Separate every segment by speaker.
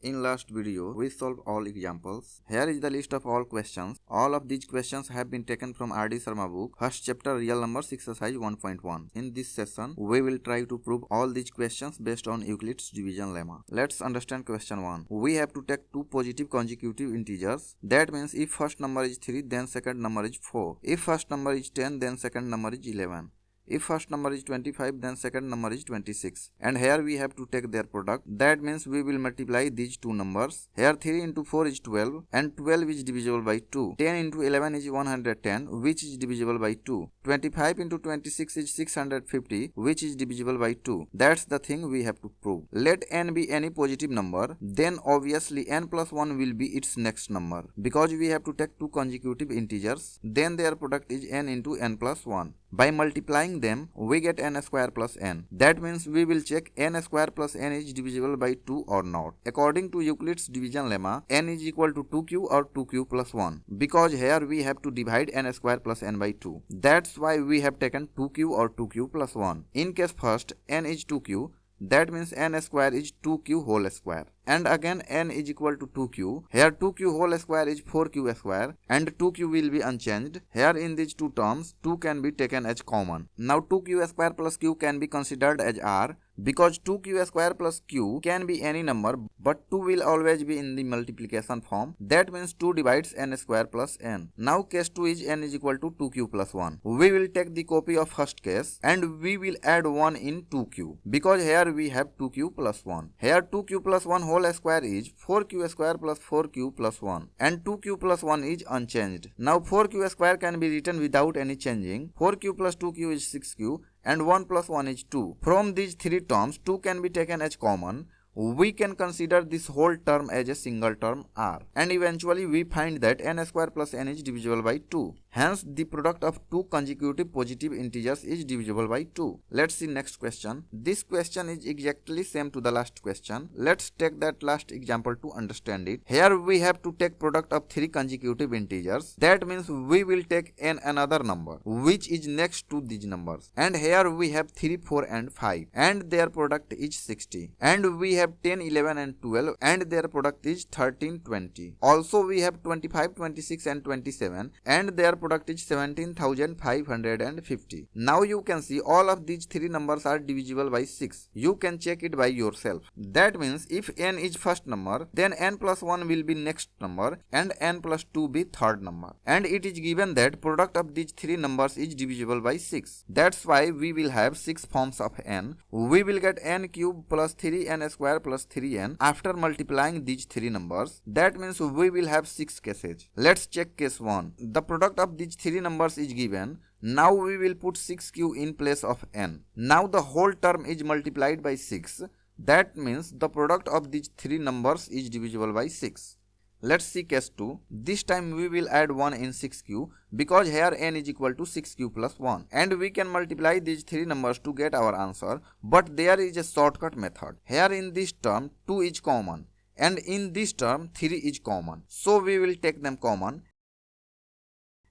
Speaker 1: In last video, we solved all examples. Here is the list of all questions. All of these questions have been taken from R.D. Sharma book, first chapter real numbers exercise 1.1. In this session, we will try to prove all these questions based on Euclid's division lemma. Let's understand question 1. We have to take two positive consecutive integers. That means if first number is 3, then second number is 4. If first number is 10, then second number is 11. If first number is 25, then second number is 26. And here we have to take their product. That means we will multiply these two numbers. Here 3 into 4 is 12 and 12 is divisible by 2. 10 into 11 is 110, which is divisible by 2. 25 into 26 is 650, which is divisible by 2. That's the thing we have to prove. Let n be any positive number, then obviously n plus 1 will be its next number. Because we have to take two consecutive integers, then their product is n into n plus 1. By multiplying them, we get n square plus n. That means we will check n square plus n is divisible by 2 or not. According to Euclid's division lemma, n is equal to 2q or 2q plus 1. Because here we have to divide n square plus n by 2. That's why we have taken 2q or 2q plus 1. In case first, n is 2q. That means n square is 2q whole square. And again n is equal to 2q. Here 2q whole square is 4q square and 2q will be unchanged. Here in these two terms 2 can be taken as common. Now 2q square plus q can be considered as r because 2q square plus q can be any number but 2 will always be in the multiplication form. That means 2 divides n square plus n. Now case 2 is n is equal to 2q plus 1. We will take the copy of first case and we will add 1 in 2q because here we have 2q plus 1. Here 2q plus 1 whole square is 4q square plus 4q plus 1 and 2q plus 1 is unchanged. Now 4q square can be written without any changing. 4q plus 2q is 6q and 1 plus 1 is 2. From these three terms 2 can be taken as common. We can consider this whole term as a single term r and eventually we find that n square plus n is divisible by 2. Hence the product of two consecutive positive integers is divisible by 2. Let's see next question. This question is exactly same to the last question. Let's take that last example to understand it. Here we have to take product of three consecutive integers. That means we will take another number which is next to these numbers. And here we have 3, 4 and 5 and their product is 60. And we have 10, 11 and 12 and their product is 13, 20. Also we have 25, 26 and 27 and their product is 17,550. Now you can see all of these three numbers are divisible by 6. You can check it by yourself. That means if n is first number, then n plus 1 will be next number and n plus 2 be third number. And it is given that product of these three numbers is divisible by 6. That's why we will have 6 forms of n. We will get n cube plus 3n square plus 3n after multiplying these three numbers. That means we will have 6 cases. Let's check case 1. The product of these three numbers is given. Now we will put 6q in place of n. Now the whole term is multiplied by 6. That means the product of these three numbers is divisible by 6. Let's see case 2. This time we will add 1 in 6q because here n is equal to 6q plus 1. And we can multiply these three numbers to get our answer. But there is a shortcut method. Here in this term 2 is common and in this term 3 is common. So we will take them common.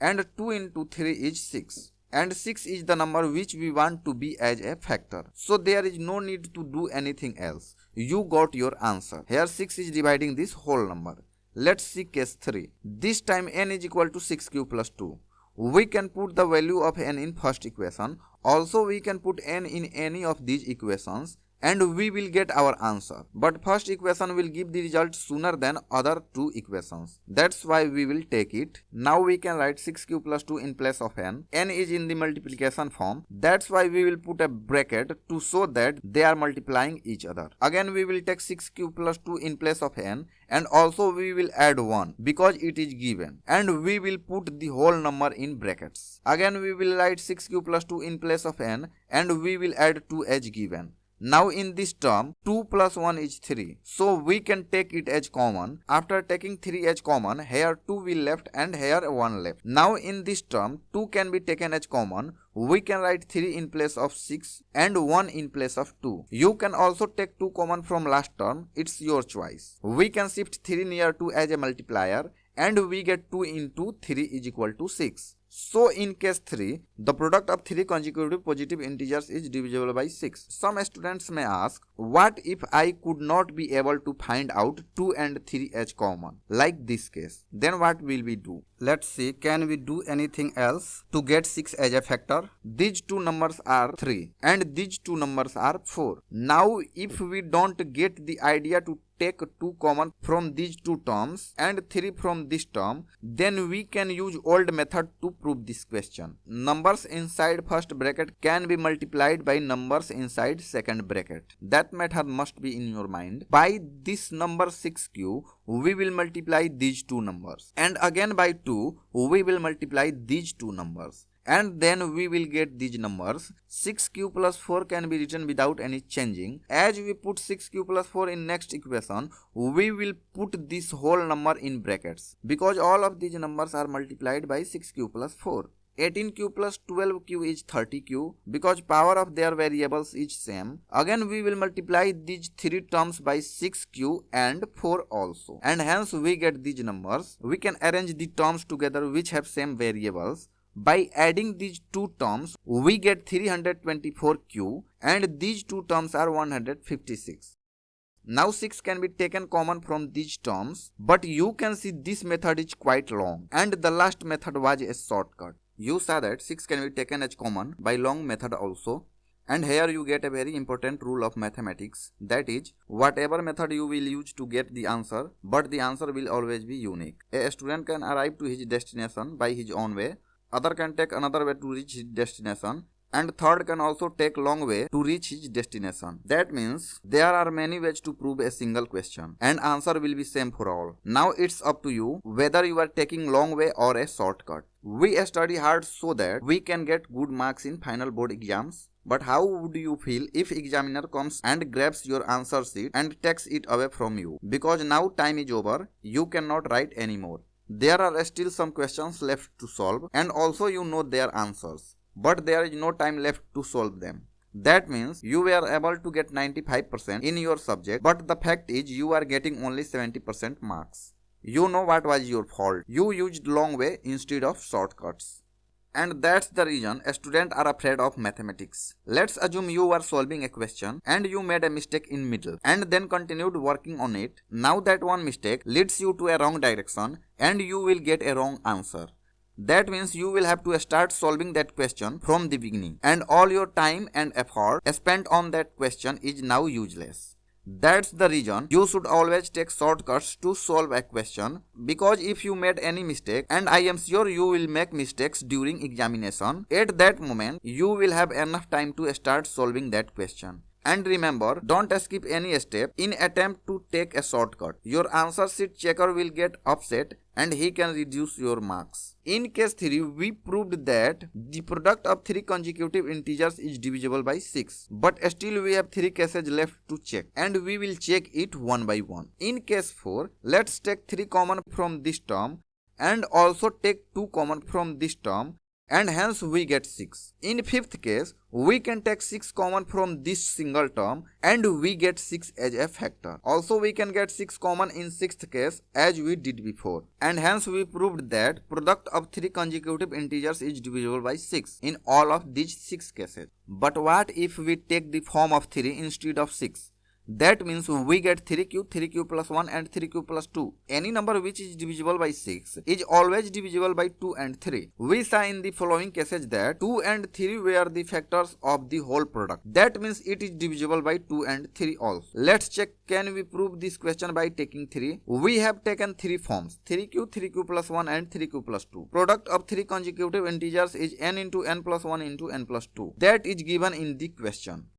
Speaker 1: And 2 into 3 is 6. And 6 is the number which we want to be as a factor. So there is no need to do anything else. You got your answer. Here 6 is dividing this whole number. Let's see case 3. This time n is equal to 6q plus 2. We can put the value of n in first equation. Also we can put n in any of these equations. And we will get our answer. But first equation will give the result sooner than other two equations. That's why we will take it. Now we can write 6q plus 2 in place of n. N is in the multiplication form. That's why we will put a bracket to show that they are multiplying each other. Again we will take 6q plus 2 in place of n. And also we will add 1 because it is given. And we will put the whole number in brackets. Again we will write 6q plus 2 in place of n. And we will add 2 as given. Now in this term 2 plus 1 is 3. So we can take it as common. After taking 3 as common, here 2 will left and here 1 left. Now in this term 2 can be taken as common. We can write 3 in place of 6 and 1 in place of 2. You can also take 2 common from last term. It's your choice. We can shift 3 near 2 as a multiplier and we get 2 into 3 is equal to 6. So in case 3, the product of 3 consecutive positive integers is divisible by 6. Some students may ask, what if I could not be able to find out 2 and 3 as common, like this case? Then what will we do? Let's see, can we do anything else to get 6 as a factor? These two numbers are 3 and these two numbers are 4. Now if we don't get the idea to take 2 common from these two terms and 3 from this term, then we can use old method to prove this question. Numbers inside first bracket can be multiplied by numbers inside second bracket. That method must be in your mind. By this number 6q, we will multiply these two numbers, and again by 2 we will multiply these two numbers, and then we will get these numbers. 6q plus 4 can be written without any changing. As we put 6q plus 4 in next equation, we will put this whole number in brackets, because all of these numbers are multiplied by 6q plus 4. 18q plus 12q is 30q, because power of their variables is same. Again we will multiply these three terms by 6q and 4 also, and hence we get these numbers. We can arrange the terms together which have same variables. By adding these two terms, we get 324q, and these two terms are 156. Now 6 can be taken common from these terms, but you can see this method is quite long, and the last method was a shortcut. You saw that 6 can be taken as common by long method also. And here you get a very important rule of mathematics, that is, whatever method you will use to get the answer, but the answer will always be unique. A student can arrive to his destination by his own way, other can take another way to reach his destination, and third can also take long way to reach his destination. That means there are many ways to prove a single question, and answer will be same for all. Now it's up to you whether you are taking long way or a shortcut. We study hard so that we can get good marks in final board exams. But how would you feel if examiner comes and grabs your answer sheet and takes it away from you? Because now time is over, you cannot write anymore. There are still some questions left to solve, and also you know their answers, but there is no time left to solve them. That means you were able to get 95% in your subject, but the fact is you are getting only 70% marks. You know what was your fault. You used long way instead of shortcuts. And that's the reason students are afraid of mathematics. Let's assume you were solving a question and you made a mistake in middle and then continued working on it. Now that one mistake leads you to a wrong direction and you will get a wrong answer. That means you will have to start solving that question from the beginning, and all your time and effort spent on that question is now useless. That's the reason you should always take shortcuts to solve a question, because if you made any mistake, and I am sure you will make mistakes during examination, at that moment you will have enough time to start solving that question. And remember, don't skip any step in attempt to take a shortcut. Your answer sheet checker will get upset and he can reduce your marks. In case 3, we proved that the product of 3 consecutive integers is divisible by 6. But still we have 3 cases left to check, and we will check it one by one. In case 4, let's take 3 common from this term and also take 2 common from this term, and hence we get 6. In 5th case, we can take 6 common from this single term and we get 6 as a factor. Also we can get 6 common in 6th case as we did before. And hence we proved that product of 3 consecutive integers is divisible by 6 in all of these 6 cases. But what if we take the form of 3 instead of 6? That means we get 3q plus 1 and 3q plus 2. Any number which is divisible by 6 is always divisible by 2 and 3. We saw in the following cases that 2 and 3 were the factors of the whole product. That means it is divisible by 2 and 3 also. Let's check, can we prove this question by taking 3? We have taken 3 forms, 3q plus 1 and 3q plus 2. Product of 3 consecutive integers is n into n plus 1 into n plus 2. That is given in the question.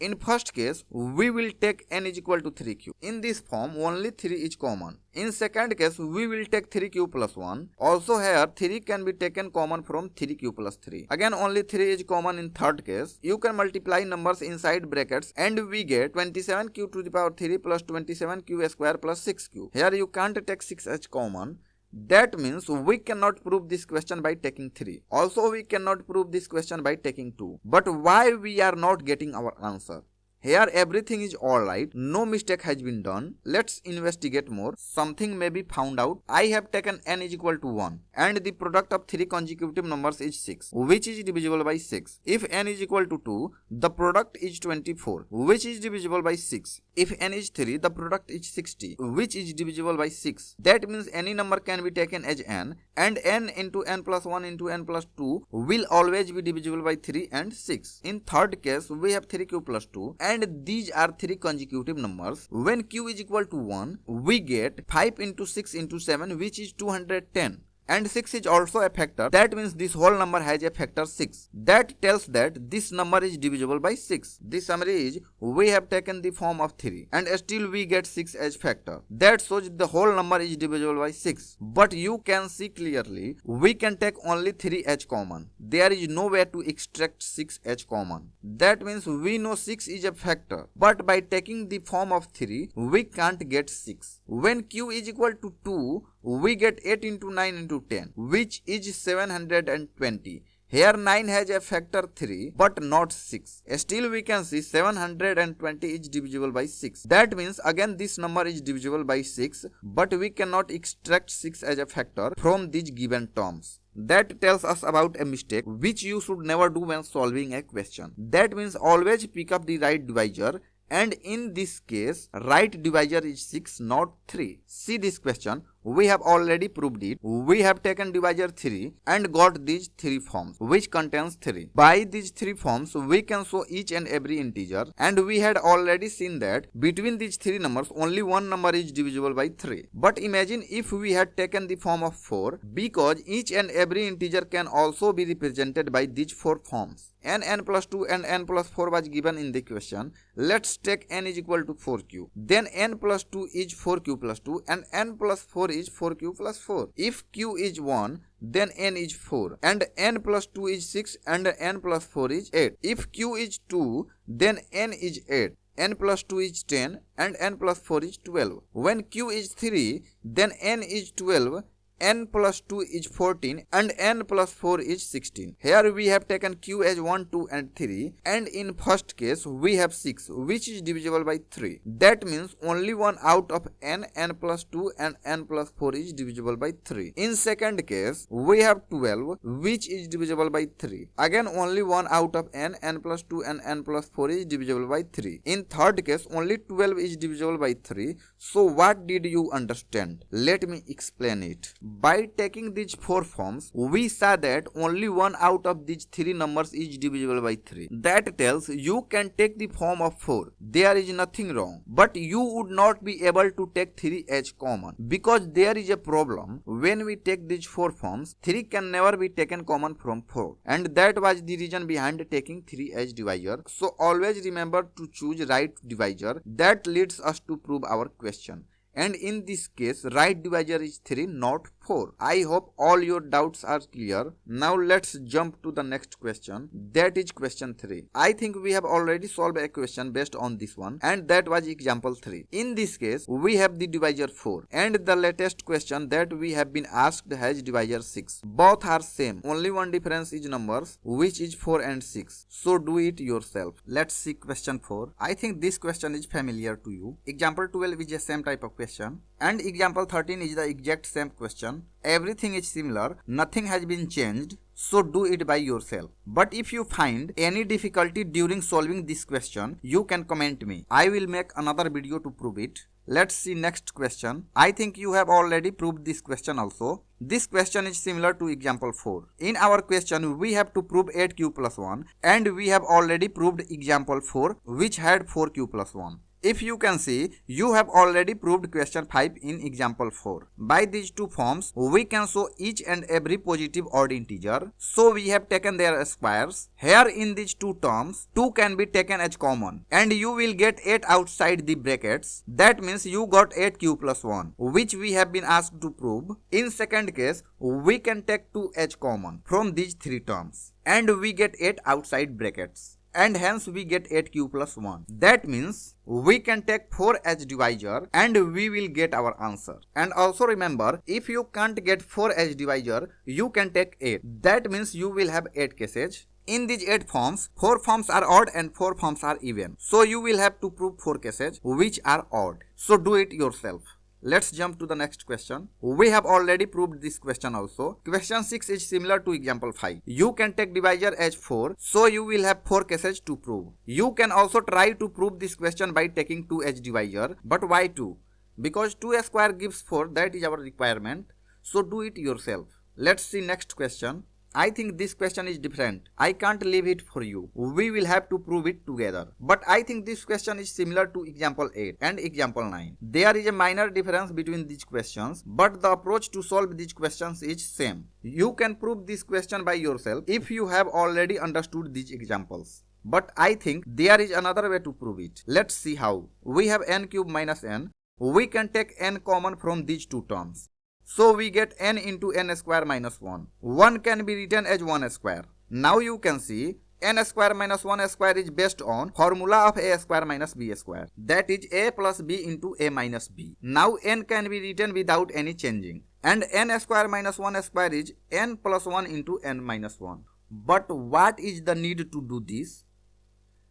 Speaker 1: In first case, we will take n is equal to 3q. In this form, only 3 is common. In second case, we will take 3q plus 1. Also here, 3 can be taken common from 3q plus 3. Again, only 3 is common in third case. You can multiply numbers inside brackets and we get 27q to the power 3 plus 27q square plus 6q. Here you can't take 6 as common. That means we cannot prove this question by taking 3. Also we cannot prove this question by taking 2. But why we are not getting our answer? Here everything is alright, no mistake has been done. Let's investigate more. Something may be found out. I have taken n is equal to 1 and the product of 3 consecutive numbers is 6, which is divisible by 6. If n is equal to 2, the product is 24, which is divisible by 6. If n is 3, the product is 60, which is divisible by 6. That means any number can be taken as n, and n into n plus 1 into n plus 2 will always be divisible by 3 and 6. In third case, we have 3q plus 2 and these are 3 consecutive numbers. When q is equal to 1, we get 5 into 6 into 7, which is 210. And 6 is also a factor. That means this whole number has a factor 6. That tells that this number is divisible by 6. The summary is, we have taken the form of 3 and still we get 6 as factor. That shows the whole number is divisible by 6. But you can see clearly, we can take only 3 as common. There is no way to extract 6 as common. That means we know 6 is a factor. But by taking the form of 3, we can't get 6. When q is equal to 2, we get 8 into 9 into 10, which is 720. Here 9 has a factor 3 but not 6. Still we can see 720 is divisible by 6. That means again this number is divisible by 6, but we cannot extract 6 as a factor from these given terms. That tells us about a mistake which you should never do when solving a question. That means always pick up the right divisor, and in this case right divisor is 6, not 3. See this question. We have already proved it. We have taken divisor 3 and got these 3 forms which contains 3. By these 3 forms we can show each and every integer, and we had already seen that between these 3 numbers only one number is divisible by 3. But imagine if we had taken the form of 4, because each and every integer can also be represented by these 4 forms. n plus 2 and n plus 4 was given in the question. Let's take n is equal to 4q. Then n plus 2 is 4q plus 2 and n plus 4 is 4q plus 4. If q is 1, then n is 4 and n plus 2 is 6 and n plus 4 is 8. If q is 2, then n is 8. n plus 2 is 10 and n plus 4 is 12. When q is 3, then n is 12, n plus 2 is 14 and n plus 4 is 16. Here we have taken q as 1, 2 and 3, and in first case we have 6, which is divisible by 3. That means only one out of n plus 2 and n plus 4 is divisible by 3. In second case we have 12, which is divisible by 3. Again only one out of n plus 2 and n plus 4 is divisible by 3. In third case only 12 is divisible by 3. So what did you understand? Let me explain it. By taking these 4 forms, we saw that only one out of these 3 numbers is divisible by 3. That tells you can take the form of 4. There is nothing wrong. But you would not be able to take 3 as common, because there is a problem. When we take these 4 forms, 3 can never be taken common from 4. And that was the reason behind taking 3 as divisor. So always remember to choose right divisor. That leads us to prove our question. And in this case, right divisor is 3, not 4. I hope all your doubts are clear. Now let's jump to the next question. That is question 3. I think we have already solved a question based on this one, and that was example 3. In this case, we have the divisor 4, and the latest question that we have been asked has divisor 6. Both are same. Only one difference is numbers, which is 4 and 6. So do it yourself. Let's see question 4. I think this question is familiar to you. Example 12 is the same type of question, and example 13 is the exact same question. Everything is similar, nothing has been changed, so do it by yourself. But if you find any difficulty during solving this question, you can comment me. I will make another video to prove it. Let's see next question. I think you have already proved this question also. This question is similar to example 4. In our question, we have to prove 8q plus 1, and we have already proved example 4, which had 4q plus 1. If you can see, you have already proved question 5 in example 4. By these 2 forms, we can show each and every positive odd integer. So we have taken their squares. Here in these 2 terms, 2 can be taken as common, and you will get 8 outside the brackets. That means you got 8q plus 1, which we have been asked to prove. In second case, we can take 2 as common from these 3 terms, and we get 8 outside brackets. And hence we get 8q plus 1. That means we can take 4 as divisor and we will get our answer. And also remember, if you can't get 4 as divisor, you can take 8. That means you will have 8 cases. In these 8 forms, 4 forms are odd and 4 forms are even. So you will have to prove 4 cases which are odd. So do it yourself. Let's jump to the next question. We have already proved this question also. Question 6 is similar to example 5. You can take divisor as 4, so you will have 4 cases to prove. You can also try to prove this question by taking 2 as divisor. But why 2? Because 2 square gives 4, that is our requirement. So do it yourself. Let's see next question. I think this question is different. I can't leave it for you. We will have to prove it together. But I think this question is similar to example 8 and example 9. There is a minor difference between these questions, but the approach to solve these questions is same. You can prove this question by yourself if you have already understood these examples. But I think there is another way to prove it. Let's see how. We have n cube minus n. We can take n common from these two terms. So we get n into n square minus 1. 1 can be written as 1 square. Now you can see n square minus 1 square is based on formula of a square minus b square. That is a plus b into a minus b. Now n can be written without any changing. And n square minus 1 square is n plus 1 into n minus 1. But what is the need to do this?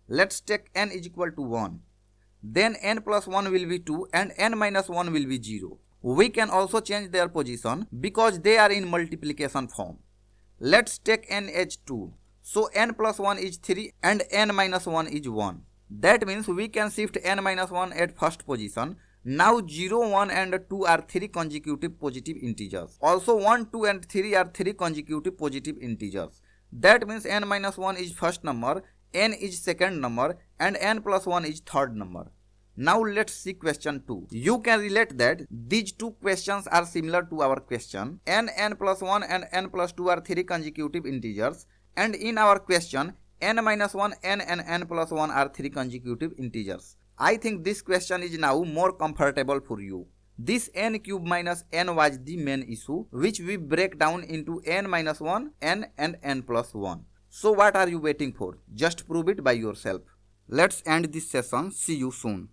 Speaker 1: Let's take n is equal to 1. Then n plus 1 will be 2 and n minus 1 will be 0. We can also change their position because they are in multiplication form. Let's take n as 2. So n plus 1 is 3 and n minus 1 is 1. That means we can shift n minus 1 at first position. Now 0, 1 and 2 are 3 consecutive positive integers. Also 1, 2 and 3 are 3 consecutive positive integers. That means n minus 1 is first number, n is second number and n plus 1 is third number. Now let's see question 2. You can relate that these two questions are similar to our question. n plus 1 and n plus 2 are 3 consecutive integers. And in our question, n minus 1, n and n plus 1 are 3 consecutive integers. I think this question is now more comfortable for you. This n cube minus n was the main issue, which we break down into n minus 1, n and n plus 1. So what are you waiting for? Just prove it by yourself. Let's end this session. See you soon.